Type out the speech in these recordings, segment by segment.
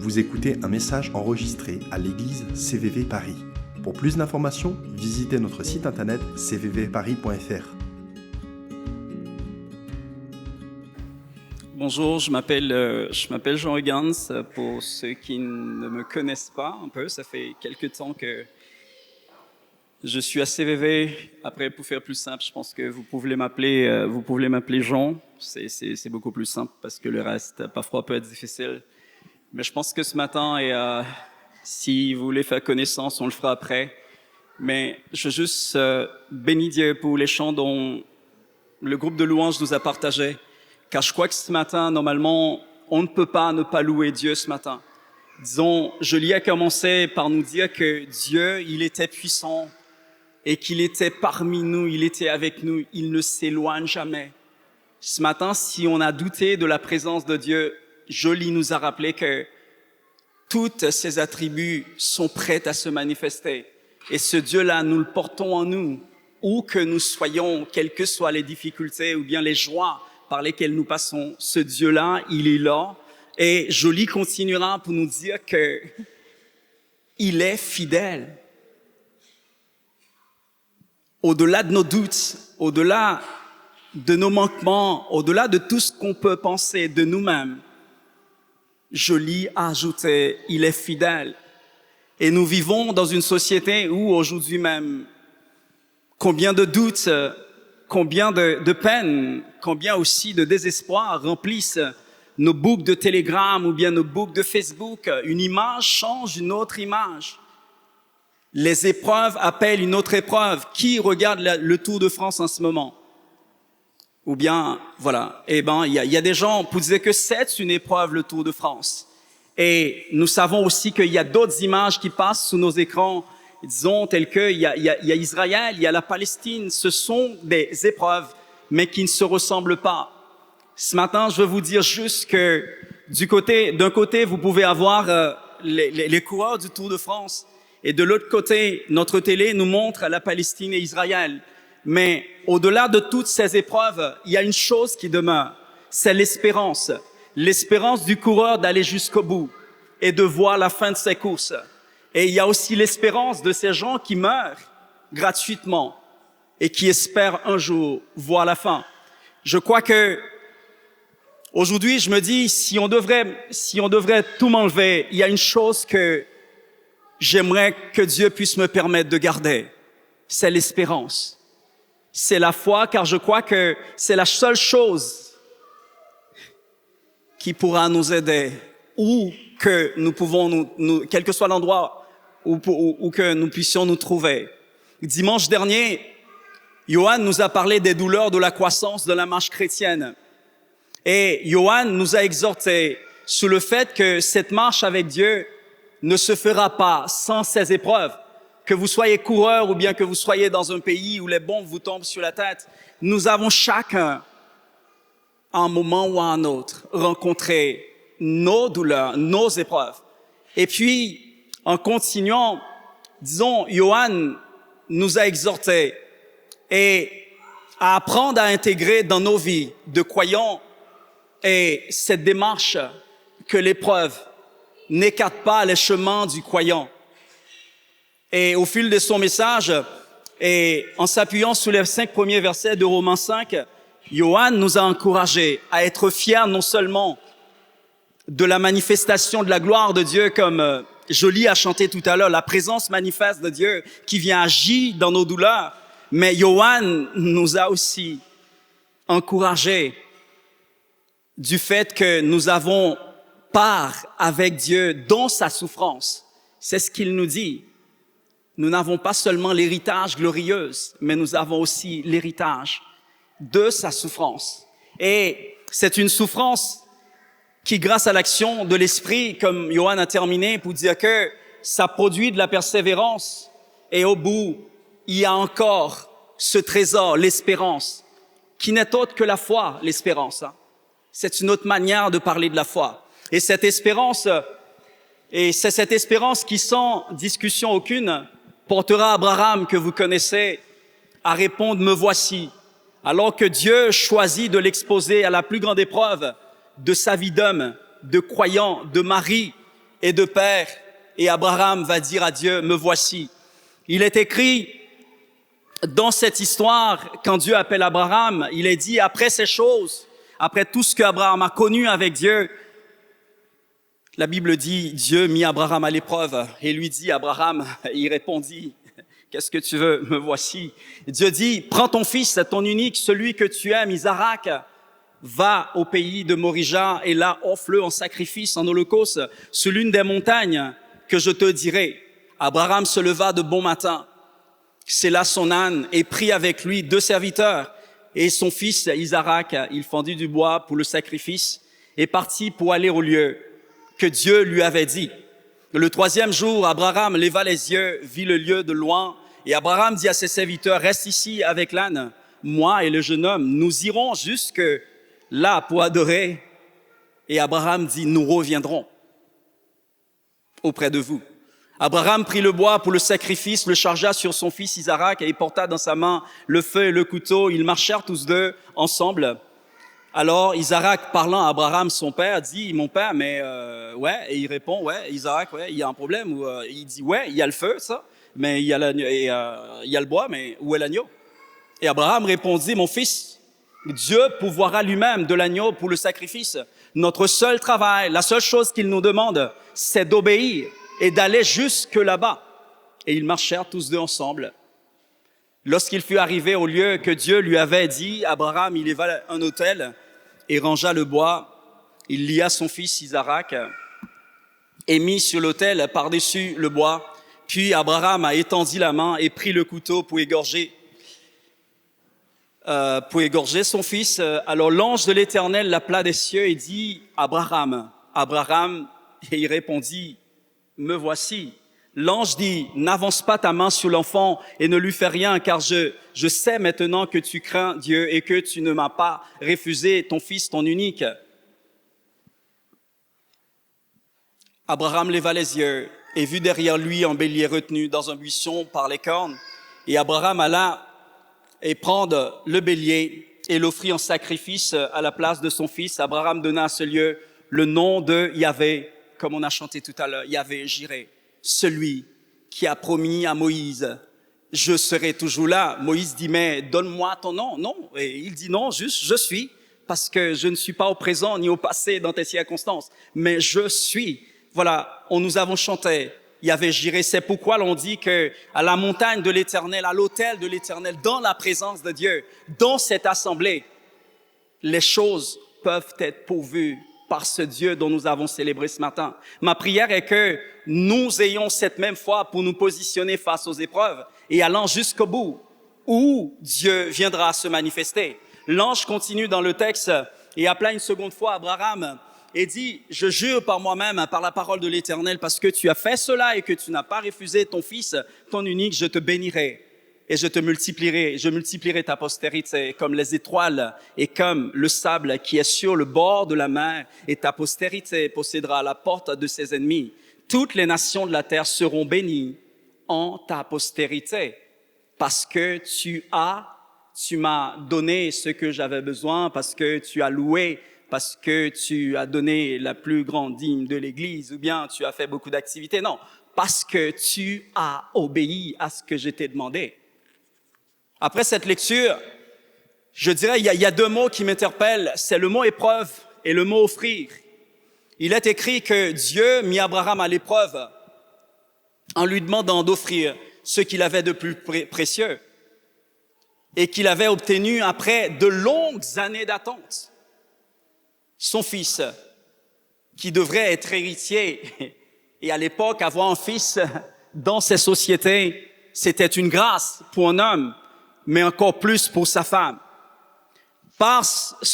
Vous écoutez un message enregistré à l'église CVV Paris. Pour plus d'informations, visitez notre site internet cvvparis.fr. Bonjour, je m'appelle Jean Huygens. Pour ceux qui ne me connaissent pas un peu, ça fait quelques temps que je suis à CVV. Après, pour faire plus simple, je pense que vous pouvez m'appeler Jean. C'est beaucoup plus simple parce que le reste, parfois, peut être difficile. Mais je pense que ce matin, si vous voulez faire connaissance, on le fera après. Mais je veux juste bénir Dieu pour les chants dont le groupe de louanges nous a partagé. Car je crois que ce matin, normalement, on ne peut pas ne pas louer Dieu ce matin. Disons, Jolie a commencé par nous dire que Dieu, il était puissant et qu'il était parmi nous, il était avec nous, il ne s'éloigne jamais. Ce matin, si on a douté de la présence de Dieu, Jolie nous a rappelé que tous ses attributs sont prêts à se manifester. Et ce Dieu-là, nous le portons en nous, où que nous soyons, quelles que soient les difficultés ou bien les joies par lesquelles nous passons. Ce Dieu-là, il est là. Et Jolie continuera pour nous dire que il est fidèle. Au-delà de nos doutes, au-delà de nos manquements, au-delà de tout ce qu'on peut penser de nous-mêmes, Jolie a ajouté, il est fidèle. Et nous vivons dans une société où aujourd'hui même, combien de doutes, combien de peines, combien aussi de désespoir remplissent nos boucles de Telegram ou bien nos boucles de Facebook. Une image change une autre image. Les épreuves appellent une autre épreuve. Qui regarde le Tour de France en ce moment? Ou bien, voilà, il y a des gens pour dire que c'est une épreuve, le Tour de France. Et nous savons aussi qu'il y a d'autres images qui passent sous nos écrans, disons, telles que il y a Israël, il y a la Palestine. Ce sont des épreuves, mais qui ne se ressemblent pas. Ce matin, je veux vous dire juste que d'un côté, vous pouvez avoir les coureurs du Tour de France, et de l'autre côté, notre télé nous montre la Palestine et Israël. Mais au-delà de toutes ces épreuves, il y a une chose qui demeure, c'est l'espérance. L'espérance du coureur d'aller jusqu'au bout et de voir la fin de ses courses. Et il y a aussi l'espérance de ces gens qui meurent gratuitement et qui espèrent un jour voir la fin. Je crois que aujourd'hui, je me dis, si on devrait tout m'enlever, il y a une chose que j'aimerais que Dieu puisse me permettre de garder. C'est l'espérance. C'est la foi, car je crois que c'est la seule chose qui pourra nous aider, ou que nous pouvons, quel que soit l'endroit où que nous puissions nous trouver. Dimanche dernier, Johan nous a parlé des douleurs de la croissance de la marche chrétienne. Et Johan nous a exhortés sur le fait que cette marche avec Dieu ne se fera pas sans ces épreuves. Que vous soyez coureur ou bien que vous soyez dans un pays où les bombes vous tombent sur la tête, nous avons chacun, à un moment ou à un autre, rencontré nos douleurs, nos épreuves. Et puis, en continuant, disons, Johan nous a exhortés à apprendre à intégrer dans nos vies de croyants et cette démarche que l'épreuve n'écarte pas les chemins du croyant. Et au fil de son message, et en s'appuyant sur les 5 premiers versets de Romains 5, Johan nous a encouragés à être fiers non seulement de la manifestation de la gloire de Dieu, comme Jolie a chanté tout à l'heure, la présence manifeste de Dieu qui vient agir dans nos douleurs, mais Johan nous a aussi encouragés du fait que nous avons part avec Dieu dans sa souffrance. C'est ce qu'il nous dit. Nous n'avons pas seulement l'héritage glorieux, mais nous avons aussi l'héritage de sa souffrance. Et c'est une souffrance qui, grâce à l'action de l'Esprit, comme Johan a terminé, pour dire que ça produit de la persévérance. Et au bout, il y a encore ce trésor, l'espérance, qui n'est autre que la foi, l'espérance. C'est une autre manière de parler de la foi. Et c'est cette espérance qui, sans discussion aucune, portera Abraham, que vous connaissez, à répondre « Me voici », alors que Dieu choisit de l'exposer à la plus grande épreuve de sa vie d'homme, de croyant, de mari, et de père. Et Abraham va dire à Dieu, me voici. Il est écrit dans cette histoire, quand Dieu appelle Abraham, il est dit, après ces choses, après tout ce qu'Abraham a connu avec Dieu, la Bible dit, Dieu mit Abraham à l'épreuve et lui dit, Abraham, il répondit, qu'est-ce que tu veux? Me voici. Dieu dit, prends ton fils, ton unique, celui que tu aimes, Isaac, va au pays de Morija et là, offre-le en sacrifice, en holocauste, sur l'une des montagnes que je te dirai. Abraham se leva de bon matin, sella son âne et prit avec lui 2 serviteurs et son fils Isaac. Il fendit du bois pour le sacrifice et partit pour aller au lieu que Dieu lui avait dit. Le 3e jour, Abraham leva les yeux, vit le lieu de loin, et Abraham dit à ses serviteurs, reste ici avec l'âne, moi et le jeune homme, nous irons jusque là pour adorer. Et Abraham dit, nous reviendrons auprès de vous. Abraham prit le bois pour le sacrifice, le chargea sur son fils Isaac et il porta dans sa main le feu et le couteau. Ils marchèrent tous deux ensemble. Alors Isaac, parlant à Abraham, son père, dit, mon père, mais ouais, et il répond, ouais, Isaac, ouais, il y a un problème. Ou, il dit, ouais, il y a le feu, ça, mais il y a le bois, mais où est l'agneau? Et Abraham répondit, mon fils, Dieu pourvoira lui-même de l'agneau pour le sacrifice. Notre seul travail, la seule chose qu'il nous demande, c'est d'obéir et d'aller jusque là-bas. Et ils marchèrent tous deux ensemble. Lorsqu'il fut arrivé au lieu que Dieu lui avait dit, Abraham, il éleva un autel et rangea le bois. Il lia son fils Isaac et mit sur l'autel par-dessus le bois. Puis Abraham a étendu la main et prit le couteau pour égorger son fils. Alors l'ange de l'Éternel l'appela des cieux et dit, Abraham, Abraham, et il répondit, me voici. L'ange dit, n'avance pas ta main sur l'enfant et ne lui fais rien, car je sais maintenant que tu crains Dieu et que tu ne m'as pas refusé ton fils, ton unique. Abraham leva les yeux et vit derrière lui un bélier retenu dans un buisson par les cornes. Et Abraham alla et prendre le bélier et l'offrit en sacrifice à la place de son fils. Abraham donna à ce lieu le nom de Yahvé, comme on a chanté tout à l'heure, Yahvé Jireh. Celui qui a promis à Moïse, je serai toujours là. Moïse dit, mais donne-moi ton nom. Non, et il dit non, juste je suis, parce que je ne suis pas au présent ni au passé dans tes circonstances, mais je suis. Voilà, nous avons chanté, Yahvé Jireh. C'est pourquoi l'on dit que à la montagne de l'Éternel, à l'autel de l'Éternel, dans la présence de Dieu, dans cette assemblée, les choses peuvent être pourvues par ce Dieu dont nous avons célébré ce matin. Ma prière est que nous ayons cette même foi pour nous positionner face aux épreuves et allant jusqu'au bout où Dieu viendra se manifester. L'ange continue dans le texte et appela une seconde fois Abraham et dit, je jure par moi-même, par la parole de l'Éternel, parce que tu as fait cela et que tu n'as pas refusé ton fils, ton unique, je te bénirai. Et je multiplierai ta postérité comme les étoiles et comme le sable qui est sur le bord de la mer, et ta postérité possédera la porte de ses ennemis. Toutes les nations de la terre seront bénies en ta postérité, parce que tu m'as donné ce que j'avais besoin, parce que tu as loué, parce que tu as donné la plus grande dîme de l'Église, ou bien tu as fait beaucoup d'activités. Non, parce que tu as obéi à ce que je t'ai demandé. Après cette lecture, je dirais, il y a 2 mots qui m'interpellent. C'est le mot épreuve et le mot offrir. Il est écrit que Dieu mit Abraham à l'épreuve en lui demandant d'offrir ce qu'il avait de plus précieux et qu'il avait obtenu après de longues années d'attente. Son fils, qui devrait être héritier. Et à l'époque, avoir un fils dans ces sociétés, c'était une grâce pour un homme, mais encore plus pour sa femme. Par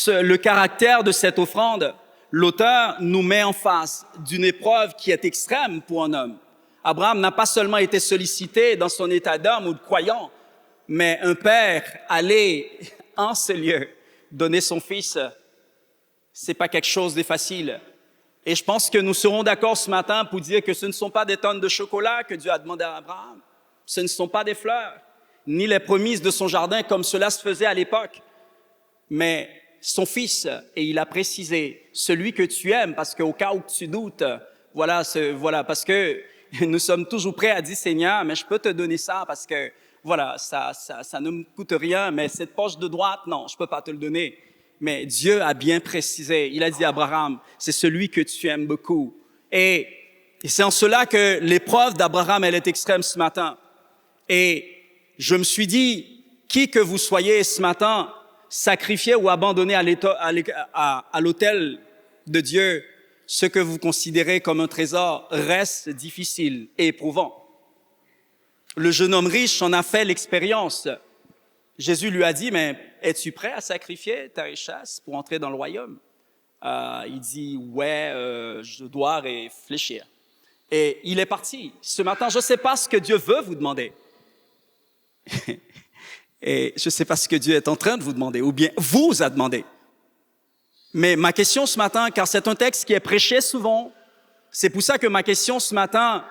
le caractère de cette offrande, l'auteur nous met en face d'une épreuve qui est extrême pour un homme. Abraham n'a pas seulement été sollicité dans son état d'homme ou de croyant, mais un père aller en ce lieu donner son fils, c'est pas quelque chose de facile. Et je pense que nous serons d'accord ce matin pour dire que ce ne sont pas des tonnes de chocolat que Dieu a demandé à Abraham. Ce ne sont pas des fleurs, ni les promesses de son jardin comme cela se faisait à l'époque, mais son fils, et il a précisé, celui que tu aimes, parce qu'au cas où tu doutes, Voilà, parce que nous sommes toujours prêts à dire, Seigneur, mais je peux te donner ça parce que, voilà, ça ne me coûte rien, mais cette poche de droite, non, je peux pas te le donner. Mais Dieu a bien précisé. Il a dit à Abraham, c'est celui que tu aimes beaucoup. Et c'est en cela que l'épreuve d'Abraham, elle est extrême ce matin. Et je me suis dit, qui que vous soyez ce matin, sacrifié ou abandonné à l'autel de Dieu, ce que vous considérez comme un trésor reste difficile et éprouvant. Le jeune homme riche en a fait l'expérience. Jésus lui a dit, mais es-tu prêt à sacrifier ta richesse pour entrer dans le royaume? Il dit, ouais, je dois réfléchir. Et il est parti. Ce matin, je ne sais pas ce que Dieu veut vous demander. Et je ne sais pas ce que Dieu est en train de vous demander, ou bien vous a demandé. Mais ma question ce matin, car c'est un texte qui est prêché souvent, c'est pour ça que ma question ce matin,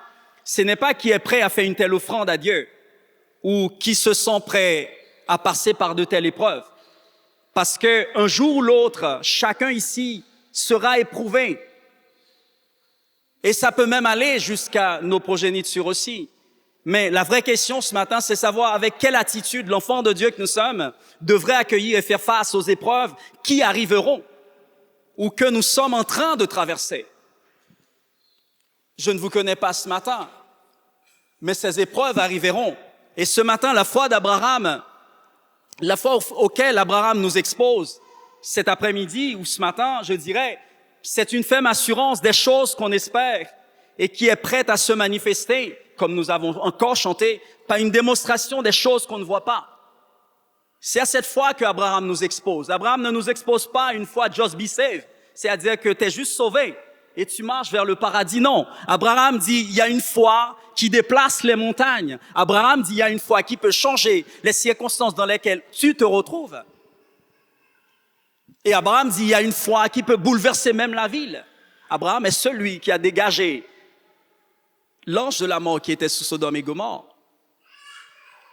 ce n'est pas qui est prêt à faire une telle offrande à Dieu, ou qui se sent prêt à passer par de telles épreuves. Parce que un jour ou l'autre, chacun ici sera éprouvé. Et ça peut même aller jusqu'à nos progénitures aussi. Mais la vraie question ce matin, c'est savoir avec quelle attitude l'enfant de Dieu que nous sommes devrait accueillir et faire face aux épreuves qui arriveront ou que nous sommes en train de traverser. Je ne vous connais pas ce matin, mais ces épreuves arriveront. Et ce matin, la foi d'Abraham, la foi auquel Abraham nous expose cet après-midi ou ce matin, je dirais, c'est une ferme assurance des choses qu'on espère et qui est prête à se manifester, comme nous avons encore chanté, par une démonstration des choses qu'on ne voit pas. C'est à cette foi qu'Abraham nous expose. Abraham ne nous expose pas une foi just be saved, c'est-à-dire que tu es juste sauvé et tu marches vers le paradis. Non, Abraham dit, il y a une foi qui déplace les montagnes. Abraham dit, il y a une foi qui peut changer les circonstances dans lesquelles tu te retrouves. Et Abraham dit, il y a une foi qui peut bouleverser même la ville. Abraham est celui qui a dégagé l'ange de la mort qui était sous Sodome et Gomorrhe.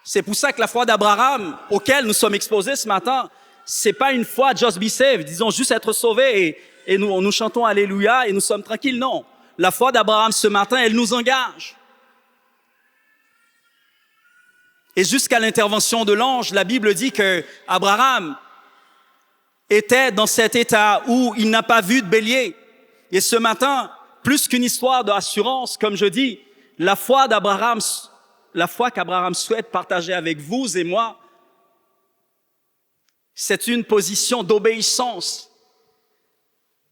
C'est pour ça que la foi d'Abraham, auquel nous sommes exposés ce matin, c'est pas une foi just be saved, disons juste être sauvés et nous chantons Alléluia et nous sommes tranquilles. Non, la foi d'Abraham ce matin, elle nous engage. Et jusqu'à l'intervention de l'ange, la Bible dit que Abraham était dans cet état où il n'a pas vu de bélier. Et ce matin, plus qu'une histoire d'assurance, comme je dis, la foi qu'Abraham souhaite partager avec vous et moi, c'est une position d'obéissance.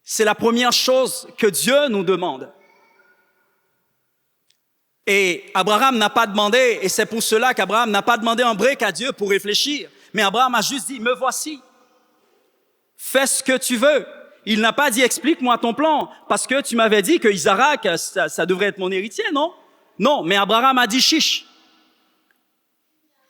C'est la première chose que Dieu nous demande. Et Abraham n'a pas demandé, et c'est pour cela qu'Abraham n'a pas demandé un break à Dieu pour réfléchir, mais Abraham a juste dit, me voici, fais ce que tu veux. Il n'a pas dit, explique-moi ton plan, parce que tu m'avais dit que Isaac, ça devrait être mon héritier, non? Non, mais Abraham a dit chiche.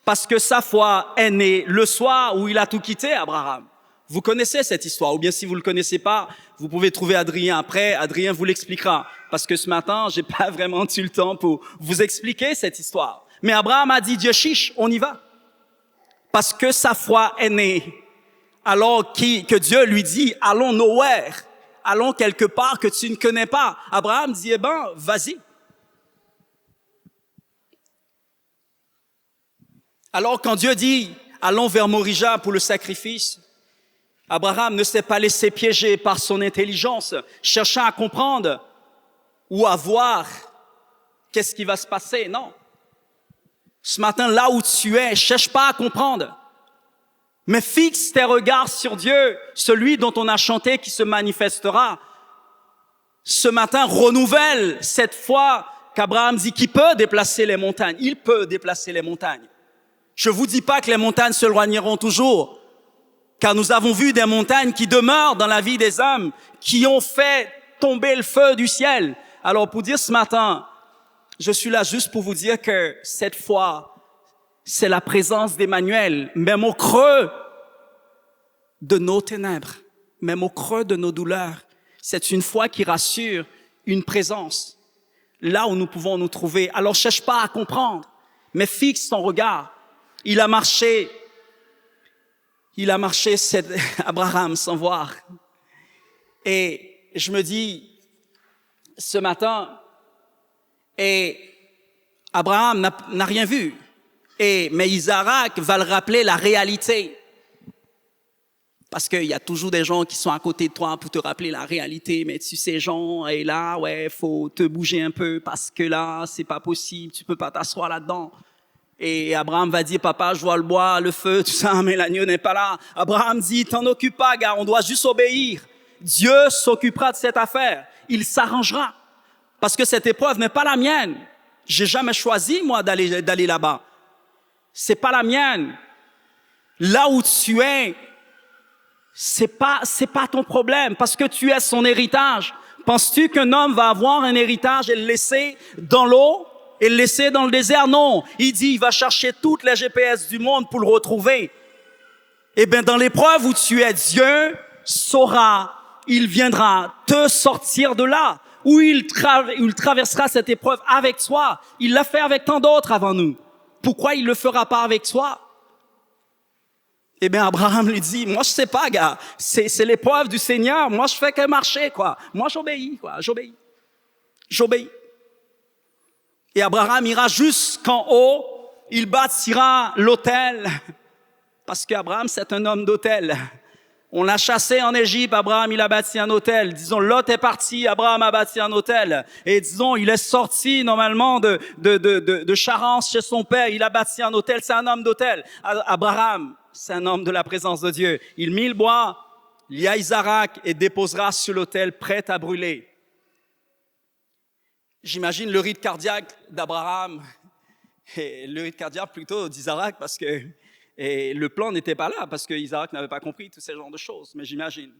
Parce que sa foi est née le soir où il a tout quitté, Abraham. Vous connaissez cette histoire, ou bien si vous ne le connaissez pas, vous pouvez trouver Adrien après, Adrien vous l'expliquera. Parce que ce matin, j'ai pas vraiment eu le temps pour vous expliquer cette histoire. Mais Abraham a dit, Dieu chiche, on y va. Parce que sa foi est née. Alors que Dieu lui dit, allons nowhere, allons quelque part que tu ne connais pas. Abraham dit, eh ben, vas-y. Alors quand Dieu dit, allons vers Morija pour le sacrifice, Abraham ne s'est pas laissé piéger par son intelligence, cherchant à comprendre ou à voir qu'est-ce qui va se passer. Non. Ce matin, là où tu es, cherche pas à comprendre. Mais fixe tes regards sur Dieu, celui dont on a chanté qui se manifestera. Ce matin, renouvelle cette foi qu'Abraham dit qui peut déplacer les montagnes. Il peut déplacer les montagnes. Je vous dis pas que les montagnes s'éloigneront toujours, car nous avons vu des montagnes qui demeurent dans la vie des hommes, qui ont fait tomber le feu du ciel. Alors pour dire ce matin, je suis là juste pour vous dire que cette foi, c'est la présence d'Emmanuel, même au creux de nos ténèbres, même au creux de nos douleurs. C'est une foi qui rassure, une présence, là où nous pouvons nous trouver. Alors cherche pas à comprendre, mais fixe ton regard. Il a marché, Abraham sans voir. Et je me dis, ce matin et Abraham n'a rien vu. Mais Isaac va le rappeler la réalité. Parce qu'il y a toujours des gens qui sont à côté de toi pour te rappeler la réalité. Mais tu sais, Jean, et là, ouais, faut te bouger un peu parce que là, c'est pas possible. Tu peux pas t'asseoir là-dedans. Et Abraham va dire, papa, je vois le bois, le feu, tout ça, mais l'agneau n'est pas là. Abraham dit, t'en occupe pas, gars, on doit juste obéir. Dieu s'occupera de cette affaire. Il s'arrangera. Parce que cette épreuve n'est pas la mienne. J'ai jamais choisi, moi, d'aller là-bas. C'est pas la mienne. Là où tu es, c'est pas ton problème, parce que tu es son héritage. Penses-tu qu'un homme va avoir un héritage et le laisser dans l'eau et le laisser dans le désert? Non. Il dit, il va chercher toutes les GPS du monde pour le retrouver. Eh bien, dans l'épreuve où tu es, Dieu saura, il viendra te sortir de là, où il traversera cette épreuve avec toi. Il l'a fait avec tant d'autres avant nous. Pourquoi il le fera pas avec toi? Eh bien, Abraham lui dit, moi, je sais pas, gars. C'est l'épreuve du Seigneur. Moi, je fais que marcher, quoi. Moi, j'obéis, quoi. J'obéis. Et Abraham ira jusqu'en haut. Il bâtira l'autel. Parce qu'Abraham, c'est un homme d'autel. On l'a chassé en Égypte. Abraham, il a bâti un autel. Disons, Lot est parti. Abraham a bâti un autel. Et disons, il est sorti, normalement, de Charance chez son père. Il a bâti un autel. C'est un homme d'autel. Abraham, c'est un homme de la présence de Dieu. Il mit le bois, lia Isaac et déposera sur l'autel prêt à brûler. J'imagine le rythme cardiaque d'Abraham et le rythme cardiaque plutôt d'Isaac parce que le plan n'était pas là, parce que Isaac n'avait pas compris tous ces genres de choses, mais j'imagine.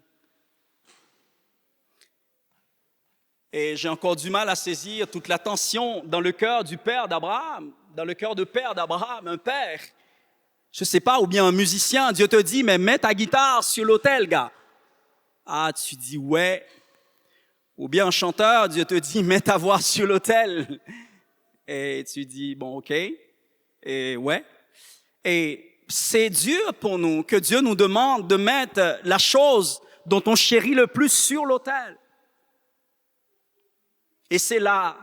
Et j'ai encore du mal à saisir toute la tension dans le cœur du père d'Abraham, dans le cœur de père d'Abraham, un père. Je sais pas, ou bien un musicien, Dieu te dit, mais mets ta guitare sur l'autel, gars. Ah, tu dis ouais. Ou bien un chanteur, Dieu te dit, mets ta voix sur l'autel. Et tu dis, bon, ok. Et ouais. Et c'est dur pour nous que Dieu nous demande de mettre la chose dont on chérit le plus sur l'autel. Et c'est là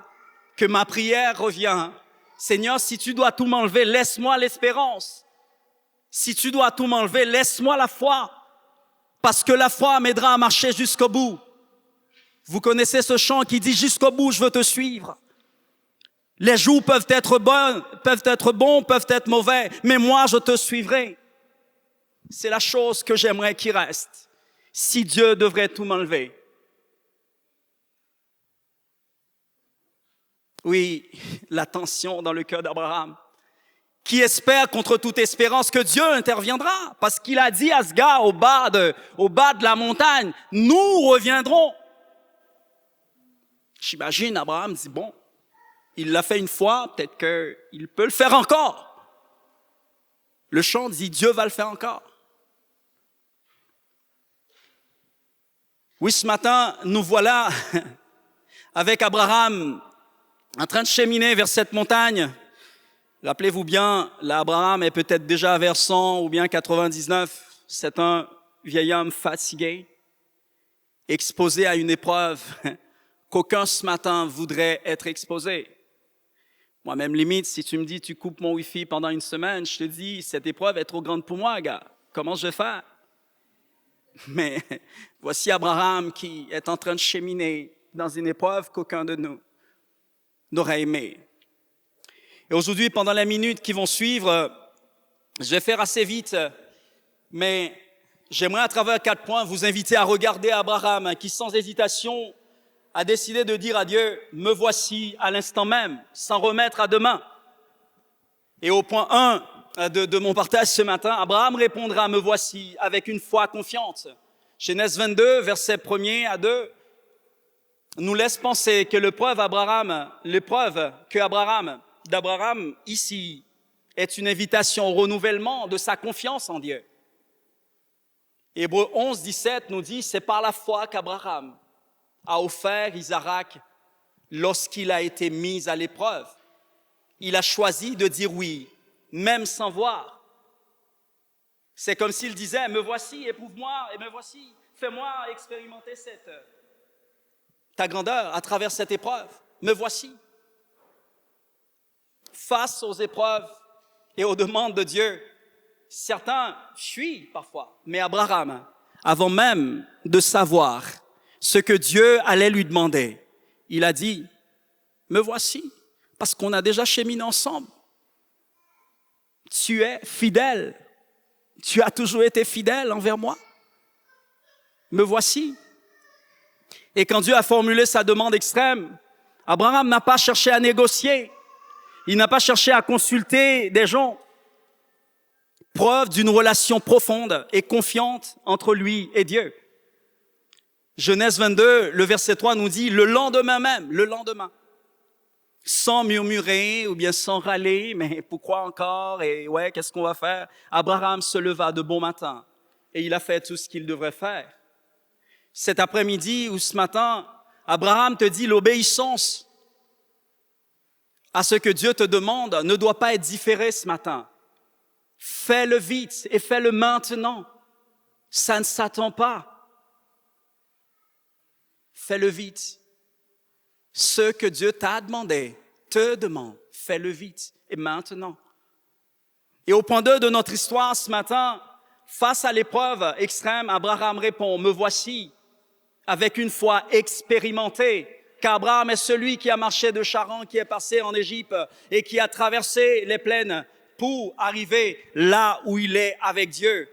que ma prière revient. Seigneur, si tu dois tout m'enlever, laisse-moi l'espérance. Si tu dois tout m'enlever, laisse-moi la foi, parce que la foi m'aidera à marcher jusqu'au bout. Vous connaissez ce chant qui dit « Jusqu'au bout, je veux te suivre ». Les jours peuvent être bons, peuvent être mauvais, mais moi, je te suivrai. C'est la chose que j'aimerais qu'il reste, si Dieu devrait tout m'enlever. Oui, la tension dans le cœur d'Abraham, qui espère contre toute espérance que Dieu interviendra, parce qu'il a dit à ce gars au bas de la montagne, nous reviendrons. J'imagine Abraham dit, bon, il l'a fait une fois, peut-être qu'il peut le faire encore. Le chant dit, Dieu va le faire encore. Oui, ce matin, nous voilà avec Abraham en train de cheminer vers cette montagne. Rappelez-vous bien, là, Abraham est peut-être déjà vers 100 ou bien 99. C'est un vieil homme fatigué, exposé à une épreuve qu'aucun ce matin voudrait être exposé. Moi-même, limite, si tu me dis tu coupes mon Wi-Fi pendant une semaine, je te dis cette épreuve est trop grande pour moi, gars. Comment je vais faire? Mais voici Abraham qui est en train de cheminer dans une épreuve qu'aucun de nous n'aurait aimé. Et aujourd'hui, pendant les minutes qui vont suivre, je vais faire assez vite, mais j'aimerais à travers 4 points vous inviter à regarder Abraham qui, sans hésitation, a décidé de dire à Dieu, me voici à l'instant même, sans remettre à demain. Et au point 1 de mon partage ce matin, Abraham répondra, me voici, avec une foi confiante. Genèse 22, versets 1er à 2, nous laisse penser que l'épreuve d'Abraham ici est une invitation au renouvellement de sa confiance en Dieu. Hébreux 11, 17 nous dit, c'est par la foi qu'Abraham a offert Isaac lorsqu'il a été mis à l'épreuve. Il a choisi de dire oui, même sans voir. C'est comme s'il disait, me voici, éprouve-moi, et me voici, fais-moi expérimenter ta grandeur à travers cette épreuve. Me voici. Face aux épreuves et aux demandes de Dieu, certains fuient parfois, mais Abraham, avant même de savoir ce que Dieu allait lui demander, il a dit, me voici, parce qu'on a déjà cheminé ensemble. Tu es fidèle. Tu as toujours été fidèle envers moi. Me voici. Et quand Dieu a formulé sa demande extrême, Abraham n'a pas cherché à négocier. Il n'a pas cherché à consulter des gens. Preuve d'une relation profonde et confiante entre lui et Dieu. Genèse 22, le verset 3 nous dit, le lendemain même, sans murmurer ou bien sans râler, mais pourquoi encore et ouais, qu'est-ce qu'on va faire? Abraham se leva de bon matin et il a fait tout ce qu'il devrait faire. Cet après-midi ou ce matin, Abraham te dit l'obéissance à ce que Dieu te demande ne doit pas être différée ce matin. Fais-le vite et fais-le maintenant. Ça ne s'attend pas. Fais-le vite. Ce que Dieu t'a demandé, te demande, fais-le vite et maintenant. Et au point 2 de notre histoire ce matin, face à l'épreuve extrême, Abraham répond, me voici, avec une foi expérimentée, car Abraham est celui qui a marché de Charan, qui est passé en Égypte et qui a traversé les plaines pour arriver là où il est avec Dieu.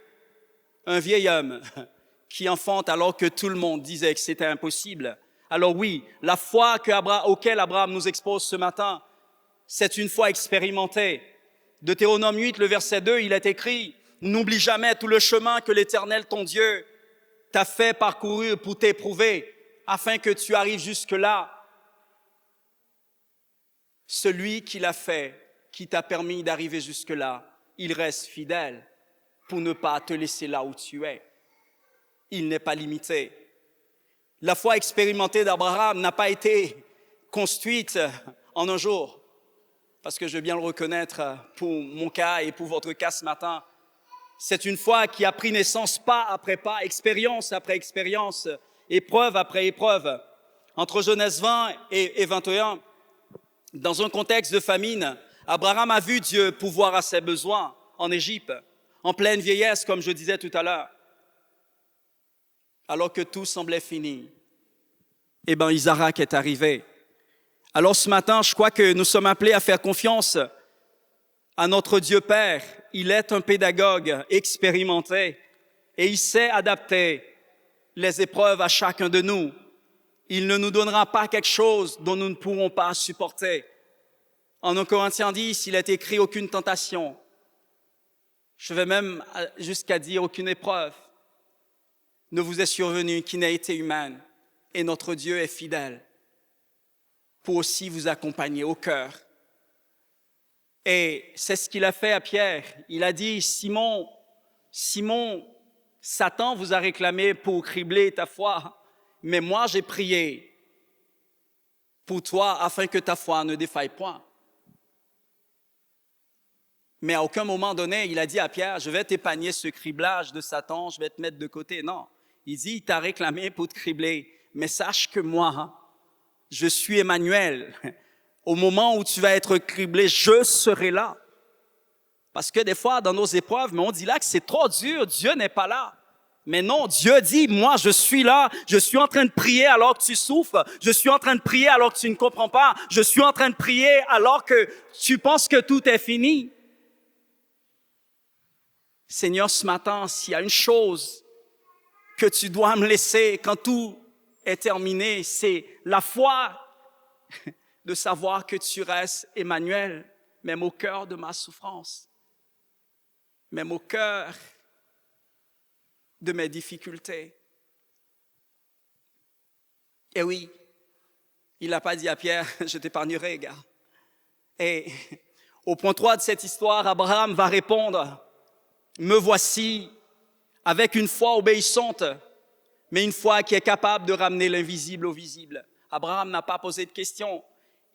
Un vieil homme qui enfante alors que tout le monde disait que c'était impossible. Alors oui, la foi auquel Abraham nous expose ce matin, c'est une foi expérimentée. Deutéronome 8, le verset 2, il est écrit, « N'oublie jamais tout le chemin que l'Éternel, ton Dieu, t'a fait parcourir pour t'éprouver, afin que tu arrives jusque-là. Celui qui l'a fait, qui t'a permis d'arriver jusque-là, il reste fidèle pour ne pas te laisser là où tu es. Il n'est pas limité. » La foi expérimentée d'Abraham n'a pas été construite en un jour, parce que je veux bien le reconnaître pour mon cas et pour votre cas ce matin. C'est une foi qui a pris naissance pas après pas, expérience après expérience, épreuve après épreuve. Entre Genèse 20 et 21, dans un contexte de famine, Abraham a vu Dieu pourvoir à ses besoins en Égypte, en pleine vieillesse, comme je disais tout à l'heure. Alors que tout semblait fini, eh bien, Isaac est arrivé. Alors ce matin, je crois que nous sommes appelés à faire confiance à notre Dieu Père. Il est un pédagogue expérimenté et il sait adapter les épreuves à chacun de nous. Il ne nous donnera pas quelque chose dont nous ne pourrons pas supporter. En 1 Corinthiens 10, il est écrit aucune tentation. Je vais même jusqu'à dire aucune épreuve ne vous est survenue qui n'a été humaine, et notre Dieu est fidèle pour aussi vous accompagner au cœur. Et c'est ce qu'il a fait à Pierre. Il a dit, Simon, Satan vous a réclamé pour cribler ta foi, mais moi j'ai prié pour toi afin que ta foi ne défaille point. Mais à aucun moment donné, il a dit à Pierre, je vais t'épargner ce criblage de Satan, je vais te mettre de côté. Non, il dit, il t'a réclamé pour te cribler, mais sache que moi, je suis Emmanuel. Au moment où tu vas être criblé, je serai là. Parce que des fois, dans nos épreuves, mais on dit là que c'est trop dur, Dieu n'est pas là. Mais non, Dieu dit, moi, je suis là, je suis en train de prier alors que tu souffres, je suis en train de prier alors que tu ne comprends pas, je suis en train de prier alors que tu penses que tout est fini. Seigneur, ce matin, s'il y a une chose que tu dois me laisser quand tout est terminé, c'est la foi de savoir que tu restes Emmanuel, même au cœur de ma souffrance, même au cœur de mes difficultés. Et oui, il n'a pas dit à Pierre, je t'épargnerai, gars. Et au point 3 de cette histoire, Abraham va répondre, me voici, avec une foi obéissante, mais une foi qui est capable de ramener l'invisible au visible. Abraham n'a pas posé de questions.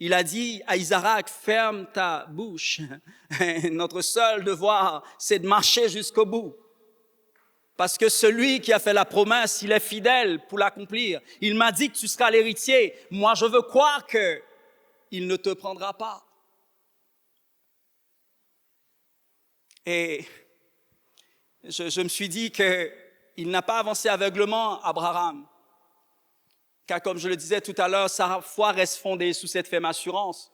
Il a dit à Isaac, ferme ta bouche. Notre seul devoir, c'est de marcher jusqu'au bout. Parce que celui qui a fait la promesse, il est fidèle pour l'accomplir. Il m'a dit que tu seras l'héritier. Moi, je veux croire que il ne te prendra pas. Et je me suis dit qu'il n'a pas avancé aveuglement, Abraham. Car comme je le disais tout à l'heure, sa foi reste fondée sous cette ferme assurance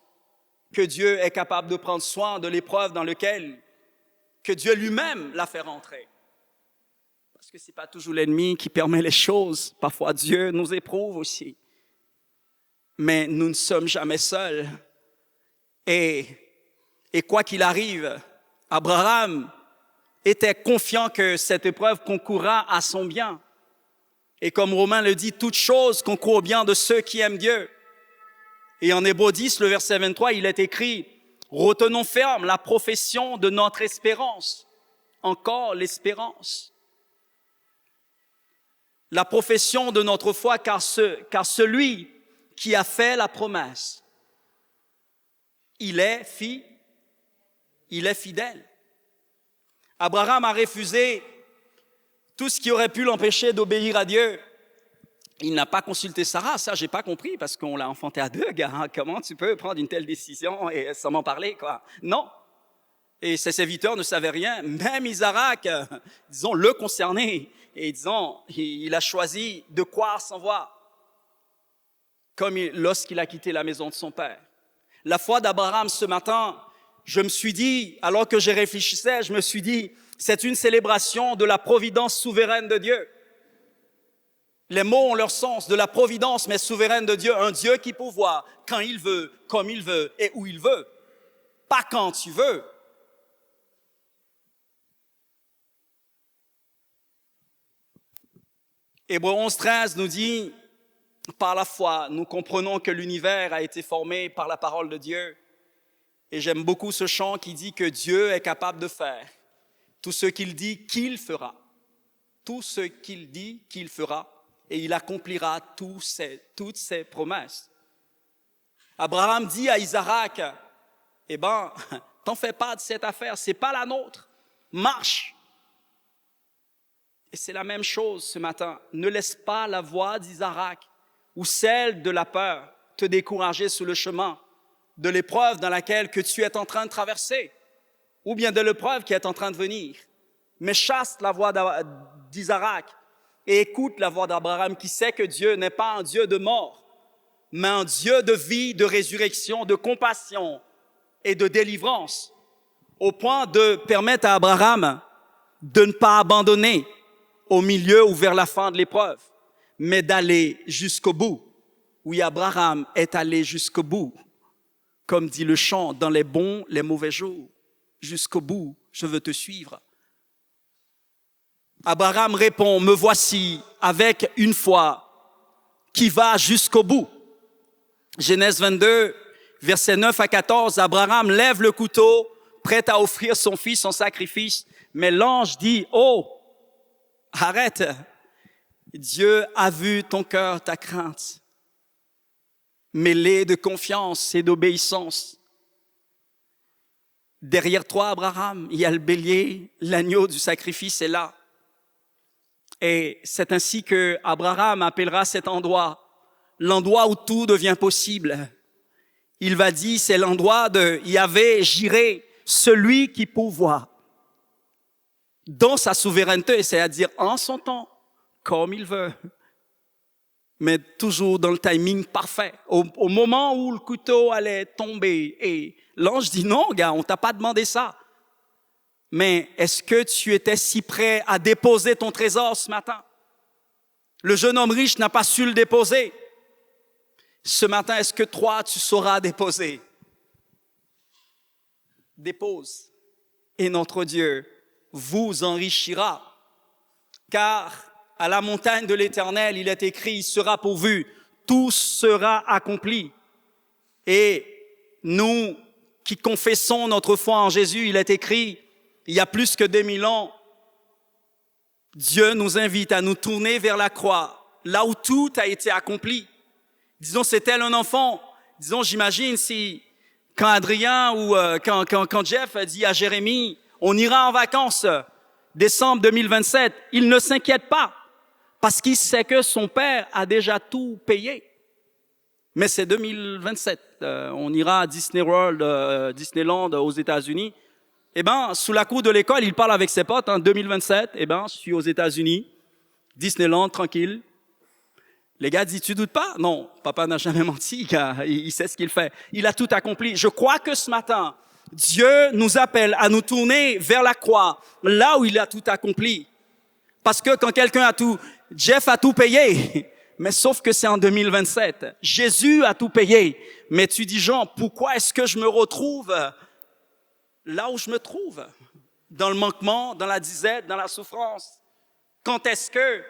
que Dieu est capable de prendre soin de l'épreuve dans laquelle que Dieu lui-même l'a fait rentrer. Parce que ce n'est pas toujours l'ennemi qui permet les choses. Parfois, Dieu nous éprouve aussi. Mais nous ne sommes jamais seuls. Et quoi qu'il arrive, Abraham était confiant que cette épreuve concourra à son bien. Et comme Romain le dit, toute chose concourt au bien de ceux qui aiment Dieu. Et en Hébreux 10, le verset 23, il est écrit « Retenons ferme la profession de notre espérance. » Encore l'espérance. La profession de notre foi, car celui qui a fait la promesse, il est fidèle. Abraham a refusé tout ce qui aurait pu l'empêcher d'obéir à Dieu. Il n'a pas consulté Sarah, ça j'ai pas compris parce qu'on l'a enfanté à deux, gars. Hein? Comment tu peux prendre une telle décision et sans m'en parler, quoi? Non. Et ses serviteurs ne savaient rien. Même Isaac, disons, le concerné. Et disons, il a choisi de croire sans voir. Comme lorsqu'il a quitté la maison de son père. La foi d'Abraham ce matin, je me suis dit, alors que je réfléchissais, je me suis dit, c'est une célébration de la providence souveraine de Dieu. Les mots ont leur sens, de la providence, mais souveraine de Dieu, un Dieu qui pourvoit quand il veut, comme il veut et où il veut. Pas quand tu veux. Hébreux 11:13 nous dit, par la foi, nous comprenons que l'univers a été formé par la parole de Dieu. Et j'aime beaucoup ce chant qui dit que Dieu est capable de faire tout ce qu'il dit qu'il fera. Tout ce qu'il dit qu'il fera. Et il accomplira toutes ses promesses. Abraham dit à Isaac, eh ben, t'en fais pas de cette affaire, c'est pas la nôtre. Marche. Et c'est la même chose ce matin. Ne laisse pas la voix d'Isaac ou celle de la peur te décourager sur le chemin de l'épreuve dans laquelle que tu es en train de traverser ou bien de l'épreuve qui est en train de venir. Mais chasse la voix d'Isaac et écoute la voix d'Abraham qui sait que Dieu n'est pas un Dieu de mort, mais un Dieu de vie, de résurrection, de compassion et de délivrance, au point de permettre à Abraham de ne pas abandonner au milieu ou vers la fin de l'épreuve, mais d'aller jusqu'au bout. Oui, Abraham est allé jusqu'au bout, comme dit le chant, dans les bons, les mauvais jours. Jusqu'au bout, je veux te suivre. Abraham répond, me voici avec une foi qui va jusqu'au bout. Genèse 22, versets 9 à 14, Abraham lève le couteau, prêt à offrir son fils en sacrifice, mais l'ange dit, oh, arrête, Dieu a vu ton cœur, ta crainte, mêlée de confiance et d'obéissance. Derrière toi, Abraham, il y a le bélier, l'agneau du sacrifice est là. Et c'est ainsi que Abraham appellera cet endroit, l'endroit où tout devient possible. Il va dire, c'est l'endroit de Yahvé, Jiré, celui qui pourvoit. Dans sa souveraineté, c'est-à-dire en son temps, comme il veut, mais toujours dans le timing parfait. Au moment où le couteau allait tomber, et l'ange dit non, gars, on t'a pas demandé ça. Mais est-ce que tu étais si prêt à déposer ton trésor ce matin? Le jeune homme riche n'a pas su le déposer. Ce matin, est-ce que toi, tu sauras déposer? Dépose. Et notre Dieu vous enrichira. Car à la montagne de l'Éternel, il est écrit, il sera pourvu, tout sera accompli. Et nous qui confessons notre foi en Jésus, il est écrit, il y a plus que 2000 ans, Dieu nous invite à nous tourner vers la croix, là où tout a été accompli. Disons, c'est tel un enfant. Disons, j'imagine si, quand Adrien ou quand Jeff a dit à Jérémie, on ira en vacances, décembre 2027, il ne s'inquiète pas parce qu'il sait que son père a déjà tout payé. Mais c'est 2027. On ira à Disney World, Disneyland aux États-Unis. Eh ben, sous la cour de l'école, il parle avec ses potes. 2027, eh ben, je suis aux États-Unis, Disneyland, tranquille. Les gars disent, tu doutes pas? Non, papa n'a jamais menti, car il sait ce qu'il fait. Il a tout accompli. Je crois que ce matin, Dieu nous appelle à nous tourner vers la croix, là où il a tout accompli. Parce que quand quelqu'un a tout, Jeff a tout payé, mais sauf que c'est en 2027. Jésus a tout payé. Mais tu dis, Jean, pourquoi est-ce que je me retrouve là où je me trouve? Dans le manquement, dans la disette, dans la souffrance. Quand est-ce que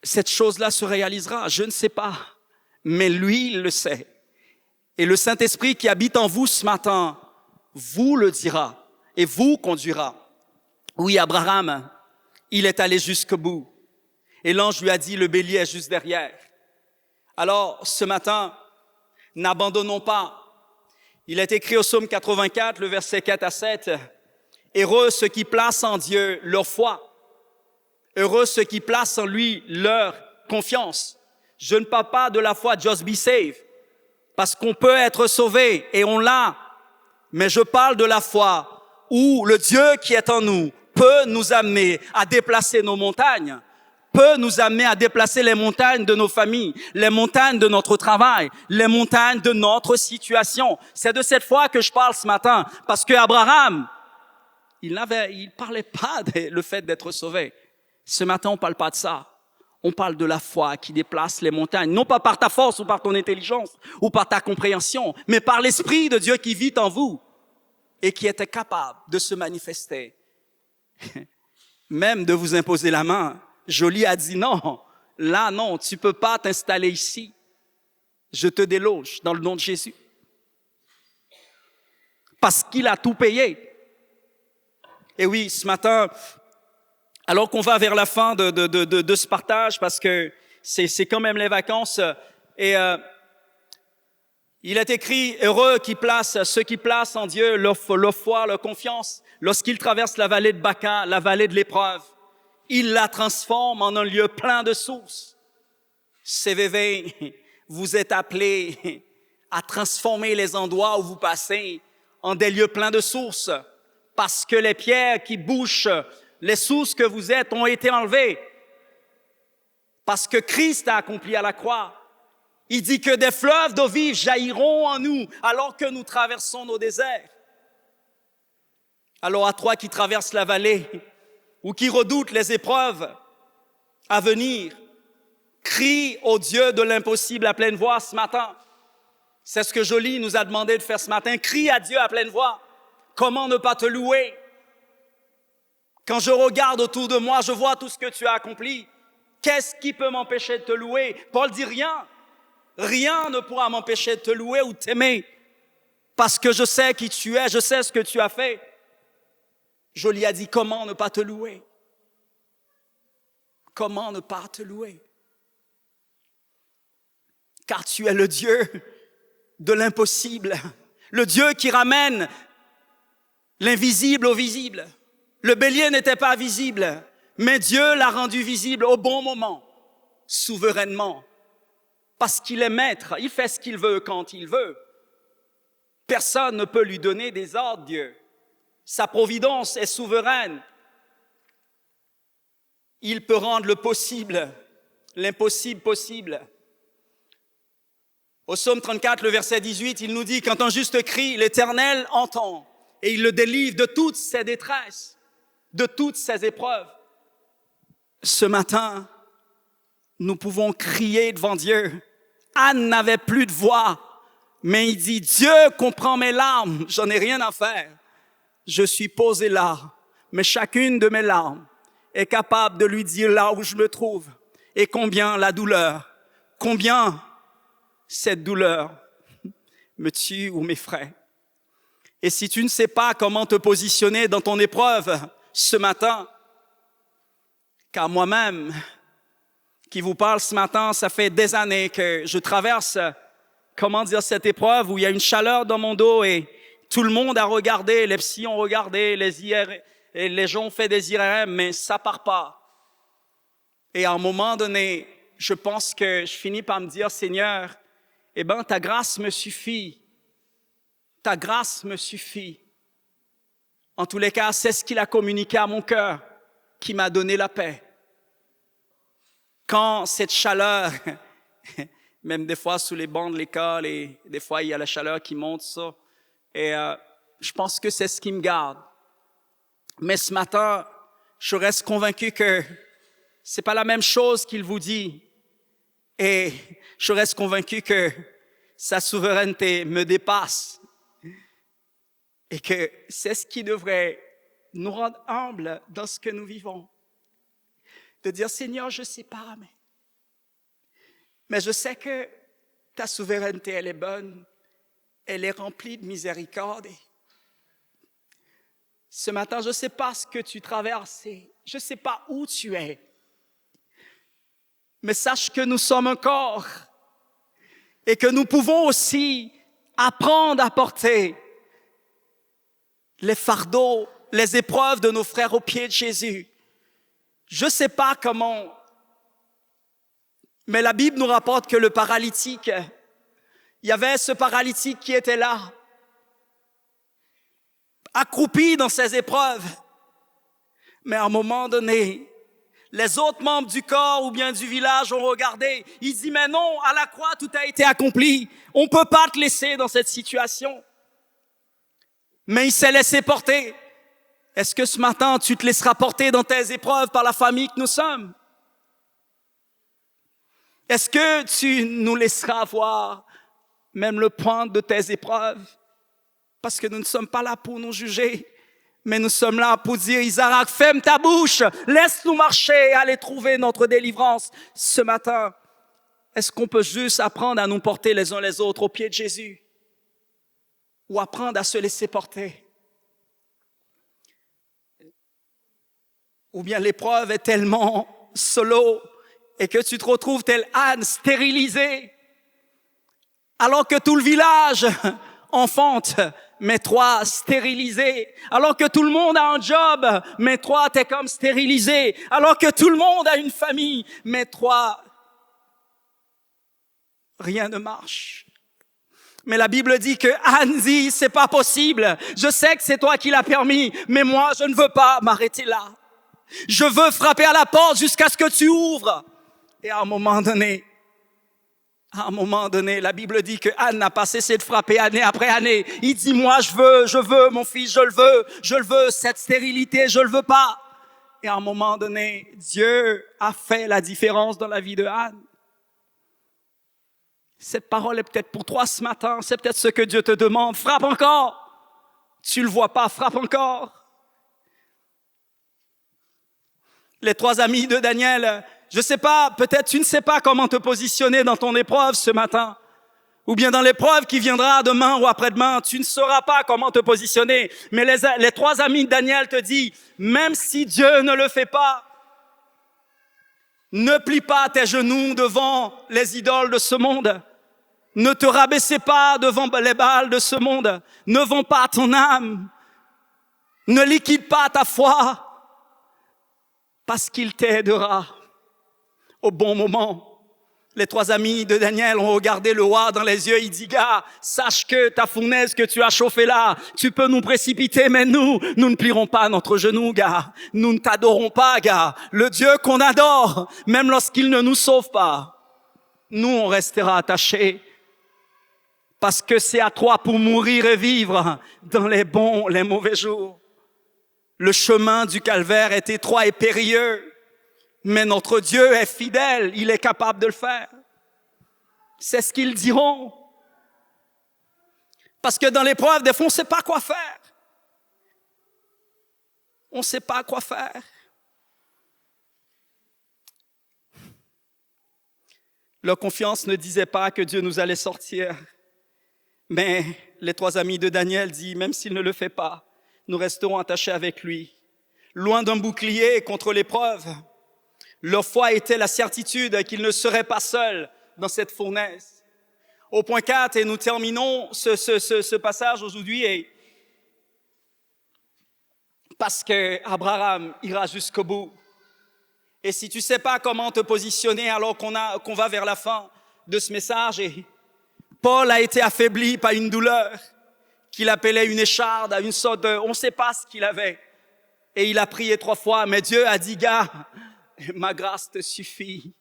cette chose-là se réalisera? Je ne sais pas. Mais lui, il le sait. Et le Saint-Esprit qui habite en vous ce matin, vous le dira et vous conduira. Oui, Abraham, il est allé jusqu'au bout. Et l'ange lui a dit, le bélier est juste derrière. Alors, ce matin, n'abandonnons pas. Il est écrit au psaume 84, le verset 4 à 7, « Heureux ceux qui placent en Dieu leur foi. Heureux ceux qui placent en lui leur confiance. » Je ne parle pas de la foi just be saved, parce qu'on peut être sauvé et on l'a. Mais je parle de la foi où le Dieu qui est en nous peut nous amener à déplacer nos montagnes, peut nous amener à déplacer les montagnes de nos familles, les montagnes de notre travail, les montagnes de notre situation. C'est de cette foi que je parle ce matin, parce que Abraham, il parlait pas le fait d'être sauvé. Ce matin, on parle pas de ça. On parle de la foi qui déplace les montagnes, non pas par ta force ou par ton intelligence ou par ta compréhension, mais par l'Esprit de Dieu qui vit en vous et qui était capable de se manifester. Même de vous imposer la main. Joly a dit non, là non, tu peux pas t'installer ici. Je te déloge dans le nom de Jésus. Parce qu'il a tout payé. Et oui, ce matin, alors qu'on va vers la fin de ce partage, parce que c'est quand même les vacances, et il est écrit, heureux ceux qui placent en Dieu leur foi, leur confiance, lorsqu'ils traversent la vallée de Baca, la vallée de l'épreuve. Il la transforme en un lieu plein de sources. CVV, vous êtes appelés à transformer les endroits où vous passez en des lieux pleins de sources, parce que les pierres qui bouchent les sources que vous êtes ont été enlevées, parce que Christ a accompli à la croix. Il dit que des fleuves d'eau vive jailliront en nous alors que nous traversons nos déserts. Alors à toi qui traverses la vallée ou qui redoute les épreuves à venir, crie au Dieu de l'impossible à pleine voix ce matin. C'est ce que Joly nous a demandé de faire ce matin. Crie à Dieu à pleine voix. Comment ne pas te louer? Quand je regarde autour de moi, je vois tout ce que tu as accompli. Qu'est-ce qui peut m'empêcher de te louer? Paul dit rien. Rien ne pourra m'empêcher de te louer ou de t'aimer. Parce que je sais qui tu es, je sais ce que tu as fait. Joly a dit, comment ne pas te louer? Comment ne pas te louer? Car tu es le Dieu de l'impossible, le Dieu qui ramène l'invisible au visible. Le bélier n'était pas visible, mais Dieu l'a rendu visible au bon moment, souverainement, parce qu'il est maître, il fait ce qu'il veut quand il veut. Personne ne peut lui donner des ordres, Dieu. Sa providence est souveraine. Il peut rendre le possible, l'impossible possible. Au psaume 34, le verset 18, il nous dit, quand un juste crie, l'Éternel entend et il le délivre de toutes ses détresses, de toutes ses épreuves. Ce matin, nous pouvons crier devant Dieu. Anne n'avait plus de voix, mais il dit, Dieu comprend mes larmes, j'en ai rien à faire. Je suis posé là, mais chacune de mes larmes est capable de lui dire là où je me trouve et combien la douleur, combien cette douleur me tue ou m'effraie. Et si tu ne sais pas comment te positionner dans ton épreuve ce matin, car moi-même, qui vous parle ce matin, ça fait des années que je traverse, comment dire, cette épreuve où il y a une chaleur dans mon dos et Tout le monde a regardé, les psys ont regardé, et les gens ont fait des IRM, mais ça part pas. Et à un moment donné, je pense que je finis par me dire, Seigneur, ta grâce me suffit. Ta grâce me suffit. En tous les cas, c'est ce qu'il a communiqué à mon cœur, qui m'a donné la paix. Quand cette chaleur, même des fois sous les bancs de l'école, et des fois il y a la chaleur qui monte, ça, et je pense que c'est ce qui me garde. Mais ce matin, je reste convaincu que c'est pas la même chose qu'il vous dit. Et je reste convaincu que sa souveraineté me dépasse. Et que c'est ce qui devrait nous rendre humbles dans ce que nous vivons. De dire, Seigneur, je sais pas, mais je sais que ta souveraineté, elle est bonne. Elle est remplie de miséricorde. Et ce matin, je ne sais pas ce que tu traverses. Je ne sais pas où tu es. Mais sache que nous sommes un corps et que nous pouvons aussi apprendre à porter les fardeaux, les épreuves de nos frères aux pieds de Jésus. Je ne sais pas comment, mais la Bible nous rapporte que le paralytique, il y avait ce paralytique qui était là, accroupi dans ses épreuves. Mais à un moment donné, les autres membres du corps ou bien du village ont regardé. Ils disent, mais non, à la croix, tout a été accompli. On ne peut pas te laisser dans cette situation. Mais il s'est laissé porter. Est-ce que ce matin, tu te laisseras porter dans tes épreuves par la famille que nous sommes? Est-ce que tu nous laisseras voir même le point de tes épreuves? Parce que nous ne sommes pas là pour nous juger. Mais nous sommes là pour dire, Isaac, ferme ta bouche, laisse-nous marcher, aller trouver notre délivrance. Ce matin, est-ce qu'on peut juste apprendre à nous porter les uns les autres aux pieds de Jésus? Ou apprendre à se laisser porter? Ou bien l'épreuve est tellement solo et que tu te retrouves tel âne stérilisé, alors que tout le village enfante, mais toi, stérilisé. Alors que tout le monde a un job, mais toi, t'es comme stérilisé. Alors que tout le monde a une famille, mais toi, rien ne marche. Mais la Bible dit que Anne dit, c'est pas possible. Je sais que c'est toi qui l'as permis, mais moi, je ne veux pas m'arrêter là. Je veux frapper à la porte jusqu'à ce que tu ouvres. Et à un moment donné, la Bible dit que Anne n'a pas cessé de frapper année après année. Il dit, moi, je veux, mon fils, je le veux, cette stérilité, je le veux pas. Et à un moment donné, Dieu a fait la différence dans la vie de Anne. Cette parole est peut-être pour toi ce matin, c'est peut-être ce que Dieu te demande. Frappe encore. Tu le vois pas, frappe encore. Les 3 amis de Daniel, je sais pas, peut-être tu ne sais pas comment te positionner dans ton épreuve ce matin. Ou bien dans l'épreuve qui viendra demain ou après-demain, tu ne sauras pas comment te positionner. Mais les 3 amis de Daniel te disent, même si Dieu ne le fait pas, ne plie pas tes genoux devant les idoles de ce monde. Ne te rabaissez pas devant les Baals de ce monde. Ne vends pas ton âme. Ne liquide pas ta foi. Parce qu'il t'aidera au bon moment. Les 3 amis de Daniel ont regardé le roi dans les yeux. Il dit, gars, sache que ta fournaise que tu as chauffée là, tu peux nous précipiter, mais nous ne plierons pas notre genou, gars. Nous ne t'adorons pas, gars. Le Dieu qu'on adore, même lorsqu'il ne nous sauve pas, nous, on restera attachés. Parce que c'est à toi pour mourir et vivre dans les bons, les mauvais jours. Le chemin du calvaire est étroit et périlleux, mais notre Dieu est fidèle, il est capable de le faire. C'est ce qu'ils diront. Parce que dans l'épreuve, des fois, on ne sait pas quoi faire. On ne sait pas quoi faire. Leur confiance ne disait pas que Dieu nous allait sortir. Mais les 3 amis de Daniel disent, même s'il ne le fait pas, nous resterons attachés avec lui. Loin d'un bouclier contre l'épreuve, leur foi était la certitude qu'ils ne seraient pas seuls dans cette fournaise. Au point 4, et nous terminons ce passage aujourd'hui, et Parce que Abraham ira jusqu'au bout. Et si tu ne sais pas comment te positionner alors qu'on va vers la fin de ce message, et Paul a été affaibli par une douleur qu'il appelait une écharde, une sorte de... On ne sait pas ce qu'il avait. Et il a prié 3 fois, mais Dieu a dit, gars, ma grâce te suffit.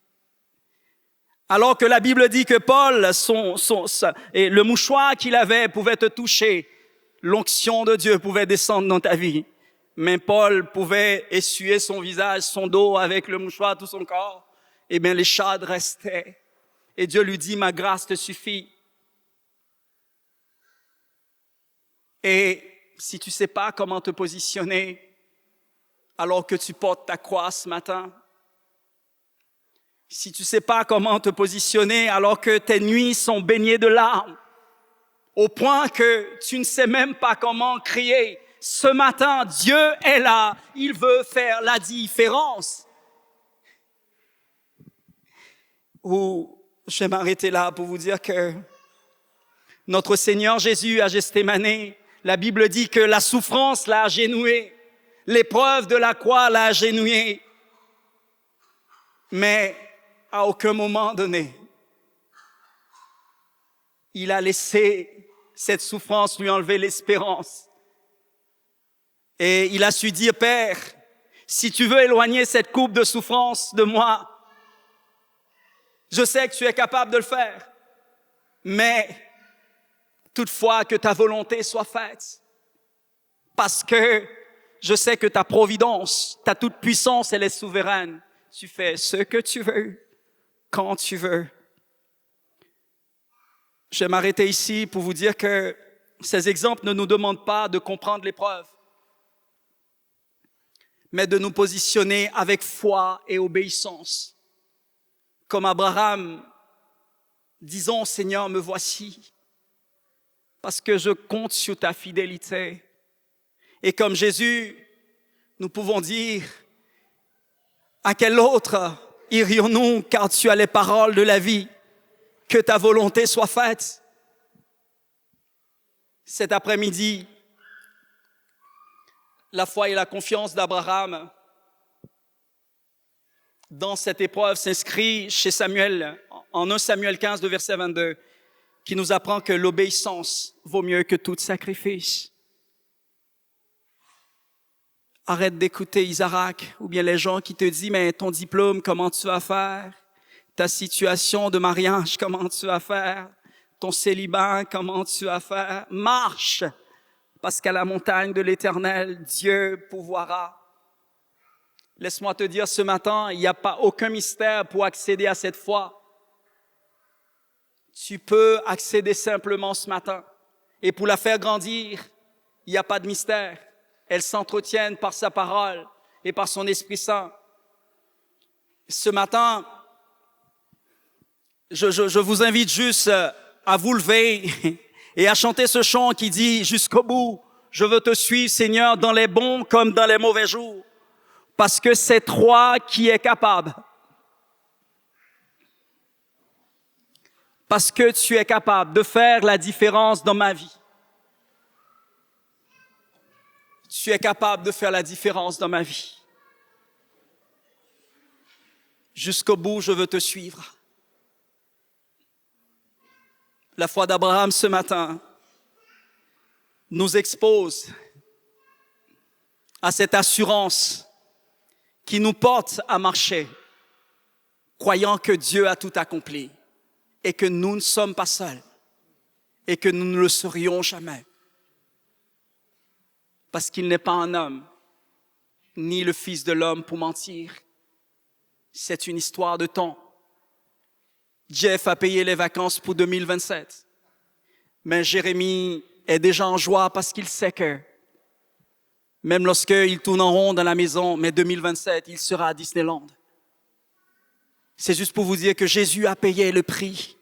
Alors que la Bible dit que Paul, et le mouchoir qu'il avait pouvait te toucher, l'onction de Dieu pouvait descendre dans ta vie. Mais Paul pouvait essuyer son visage, son dos avec le mouchoir, tout son corps. Eh bien, l'écharde restait. Et Dieu lui dit, ma grâce te suffit. Et si tu ne sais pas comment te positionner, alors que tu portes ta croix ce matin, si tu ne sais pas comment te positionner alors que tes nuits sont baignées de larmes, au point que tu ne sais même pas comment crier, ce matin, Dieu est là, il veut faire la différence. Ou je vais m'arrêter là pour vous dire que notre Seigneur Jésus à Gethsémani, la Bible dit que la souffrance l'a agenouillé, l'épreuve de la croix l'a agenouillé, mais à aucun moment donné, il a laissé cette souffrance lui enlever l'espérance. Et il a su dire, Père, si tu veux éloigner cette coupe de souffrance de moi, je sais que tu es capable de le faire, mais toutefois que ta volonté soit faite, parce que je sais que ta providence, ta toute-puissance, elle est souveraine. Tu fais ce que tu veux, quand tu veux. Je vais m'arrêter ici pour vous dire que ces exemples ne nous demandent pas de comprendre l'épreuve, mais de nous positionner avec foi et obéissance. Comme Abraham, disons, Seigneur, me voici, parce que je compte sur ta fidélité. Et comme Jésus, nous pouvons dire, à quel autre irions-nous, car tu as les paroles de la vie, que ta volonté soit faite. Cet après-midi, la foi et la confiance d'Abraham dans cette épreuve s'inscrit chez Samuel, en 1 Samuel 15, de verset 22, qui nous apprend que l'obéissance vaut mieux que tout sacrifice. Arrête d'écouter Isaac ou bien les gens qui te disent, mais ton diplôme, comment tu vas faire? Ta situation de mariage, comment tu vas faire? Ton célibat, comment tu vas faire? Marche! Parce qu'à la montagne de l'Éternel, Dieu pourvoira. Laisse-moi te dire ce matin, il n'y a pas aucun mystère pour accéder à cette foi. Tu peux accéder simplement ce matin. Et pour la faire grandir, il n'y a pas de mystère. Elle s'entretienne par sa parole et par son Esprit Saint. Ce matin, je vous invite juste à vous lever et à chanter ce chant qui dit « Jusqu'au bout, je veux te suivre, Seigneur, dans les bons comme dans les mauvais jours, parce que c'est toi qui es capable. Parce que tu es capable de faire la différence dans ma vie. Tu es capable de faire la différence dans ma vie. Jusqu'au bout, je veux te suivre. » La foi d'Abraham ce matin nous expose à cette assurance qui nous porte à marcher, croyant que Dieu a tout accompli et que nous ne sommes pas seuls et que nous ne le serions jamais. Parce qu'il n'est pas un homme, ni le Fils de l'homme pour mentir. C'est une histoire de temps. Jeff a payé les vacances pour 2027. Mais Jérémie est déjà en joie parce qu'il sait que, même lorsqu'il tourne en rond dans la maison, mais 2027, il sera à Disneyland. C'est juste pour vous dire que Jésus a payé le prix.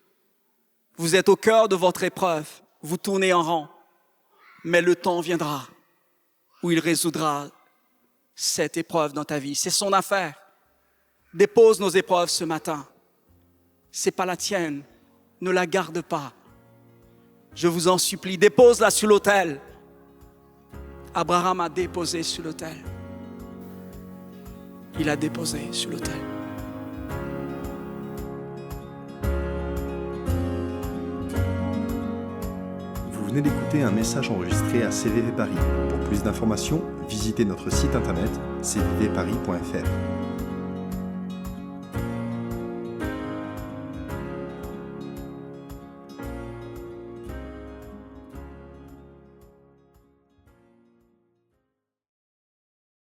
Vous êtes au cœur de votre épreuve, vous tournez en rond, mais le temps viendra où il résoudra cette épreuve dans ta vie. C'est son affaire. Dépose nos épreuves ce matin. C'est pas la tienne. Ne la garde pas. Je vous en supplie, dépose-la sur l'autel. Abraham a déposé sur l'autel. Il a déposé sur l'autel. Vous venez d'écouter un message enregistré à CVV Paris. Pour plus d'informations, visitez notre site internet cvvparis.fr.